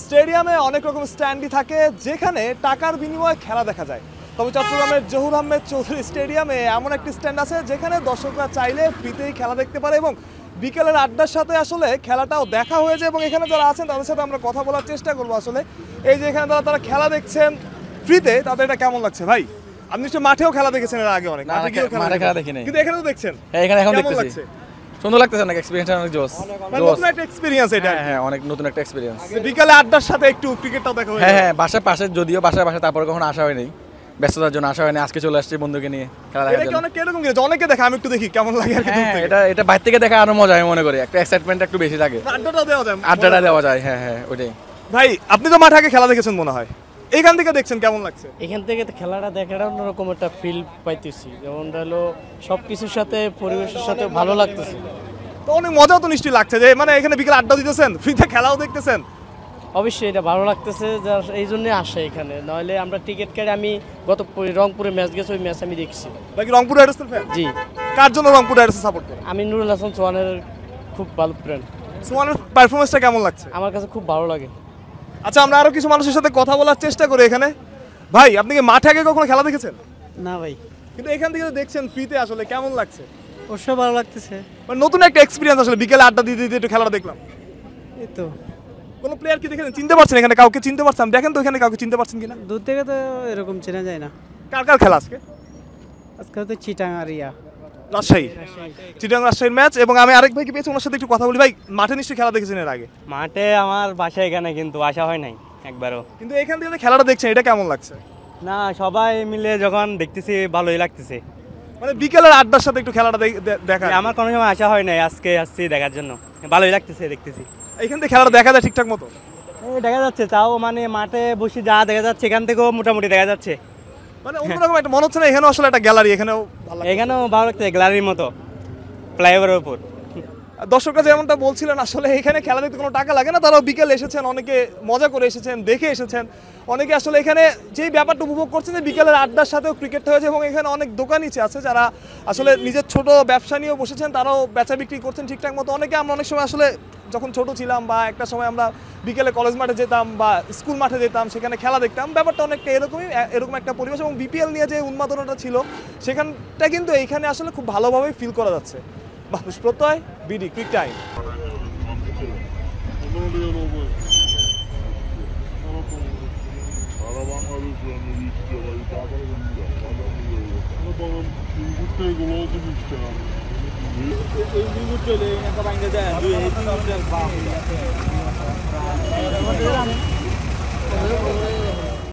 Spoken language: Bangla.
স্টেডিয়ামে অনেক রকম স্ট্যান্ডই থাকে যেখানে টাকার বিনিময়ে খেলা দেখা যায়। তবে চট্টগ্রামের জহুর আহমেদ চৌধুরী স্টেডিয়ামে এমন একটি স্ট্যান্ড আছে যেখানে দর্শকরা চাইলে ফ্রিতেই খেলা দেখতে পারে এবং বিকেলের আড্ডার সাথে আসলে খেলাটাও দেখা হয়ে যায়। এবং এখানে যারা আছেন তাদের সাথে আমরা কথা বলার চেষ্টা করবো। আসলে এই যে এখানে তারা খেলা দেখছেন ফ্রিতে, তাদের এটা কেমন লাগছে? ভাই আপনি নিশ্চয়ই মাঠেও খেলা দেখেছেন এর আগে? অনেক মাঠে খেলা দেখি নাই, কিন্তু এখানে তো দেখছেন। হ্যাঁ, এখানে এখন দেখতেছি। সুন্দর লাগতেছে, অনেক এক্সপেরিয়েন্স, অনেক জোস। নতুন একটা এক্সপেরিয়েন্স এটা। হ্যাঁ, অনেক নতুন একটা এক্সপেরিয়েন্স। বিকালে আড্ডার সাথে একটু ক্রিকেটটাও দেখা হয়ে যায়। হ্যাঁ, বাসার পাশে, যদিও বাসায় তারপর কখনো আসা হয়নি, ব্যস্ততার জন্য আসা হয়নি। আজকে চলে আসছি বন্ধুকে নিয়ে খেলা দেখার জন্য। অনেক এরকম গেছে, অনেকে দেখে, আমি একটু দেখি কেমন লাগে আর কি। এটা বাইরে থেকে দেখা আরো মজা, আমি মনে করি একটা এক্সাইটমেন্ট একটু বেশি থাকে, আড্ডাটা দেওয়া যায়। হ্যাঁ, ওইটাই। ভাই আপনি তো মাঠে আগে খেলা দেখেছেন মনে হয়, এখান থেকে দেখছেন, কেমন লাগছে? এখান থেকে খেলাটা দেখার অন্যরকম একটা ফিল পাইতেছি, যেমনটা হলো সব কিছুর সাথে, পরিবেশের সাথে ভালো লাগতেছে। তো অনেক মজাও তো নিশ্চয়ই লাগছে যে মানে এখানে বিকেলে আড্ডা দিতেছেন, ফ্রিতে খেলাও দেখতেছেন। অবশ্যই এটা ভালো লাগতেছে, এই জন্যই আসে এখানে। নাহলে আমরা টিকিট কেটে, আমি গত রংপুরে ম্যাচ গেছি, ওই ম্যাচ আমি দেখছি। বাকি রংপুর রাইডার্সের ফ্যান? জি। কার জন্য রংপুর রাইডার্স সাপোর্ট করেন? আমি নুরুল হাসান সোহানের খুব ভালো ফ্রেন্ড। সোহানের পারফরমেন্সটা কেমন লাগছে? আমার কাছে খুব ভালো লাগে। আচ্ছা, আমরা আরো কিছু মানুষের সাথে কথা বলার চেষ্টা করি এখানে। ভাই আপনি কি মাঠে আগে কখনো খেলা দেখেছেন? না ভাই। কিন্তু এখান থেকে দেখছেন ফ্রিতে, আসলে কেমন লাগছে? অবশ্যই ভালো লাগতেছে, মানে নতুন একটা এক্সপিরিয়েন্স। আসলে বিকেলে আড্ডা দিতে দিতে একটু খেলাটা দেখলাম। এই তো। কোনো প্লেয়ার কি দেখেছেন, চিনতে পারছেন? এখানে কাউকে চিনতে পারছেন? দেখেন তো এখানে কাউকে চিনতে পারছেন কিনা। দূর থেকে তো এরকম চেনা যায় না। কার কার খেলা আজকে? আজকে তো চিটাং আর রাজশাহী, চিটাং রাজশাহীর ম্যাচ। এবং আমি আরেক ভাইকে পেয়েছি, ওনার সাথে একটু কথা বলি। ভাই মাঠে নিশ্চয়ই খেলা দেখেছেন এর আগে? মাঠে আমার বাসা এখানে, কিন্তু আসা হয় নাই একবারও। কিন্তু এখান থেকে খেলাটা দেখছেন, এটা কেমন লাগছে? না, সবাই মিলে যখন দেখতেছি ভালোই লাগতেছে। মানে বিকেলের আড্ডার সাথে একটু খেলাটা দেখা। আমার কোনো সময় আসা হয় নাই, আজকে আসছি দেখার জন্য, ভালোই লাগতেছে, দেখতেছি। এখান থেকে খেলাটা দেখা যায় ঠিকঠাক মতো? দেখা যাচ্ছে, তাও মানে মাঠে বসে যা দেখা যাচ্ছে এখান থেকেও মোটামুটি দেখা যাচ্ছে। মানে অন্যরকম একটা মনে হচ্ছে না? এখানেও আসলে একটা গ্যালারি, এখানেও ভালো লাগছে, গ্যালারির মতো, ফ্লাইওভারের উপর। দর্শকরা যেমনটা বলছিলেন, আসলে এখানে খেলা দেখতে কোনো টাকা লাগে না। তারাও বিকেলে এসেছেন, অনেকে মজা করে এসেছেন, দেখে এসেছেন। অনেকে আসলে এখানে যেই ব্যাপারটা উপভোগ করছেন যে বিকেলের আড্ডার সাথেও ক্রিকেটটা হয়েছে। এবং এখানে অনেক দোকানি আছে যারা আসলে নিজের ছোট ব্যবসা নিয়েও বসেছেন, তারাও বেচা বিক্রি করছেন ঠিকঠাক মতো। অনেকে আমরা অনেক সময় আসলে যখন ছোট ছিলাম বা একটা সময় আমরা বিকেলে কলেজ মাঠে যেতাম বা স্কুল মাঠে যেতাম, সেখানে খেলা দেখতাম। ব্যাপারটা অনেকটা এরকম একটা পরিবেশ। এবং বিপিএল নিয়ে যে উন্মাদনাটা ছিল, সেখানটা কিন্তু এইখানে আসলে খুব ভালোভাবেই ফিল করা যাচ্ছে। বাহুস প্রত্যয়, বিডি কুইক টাইম।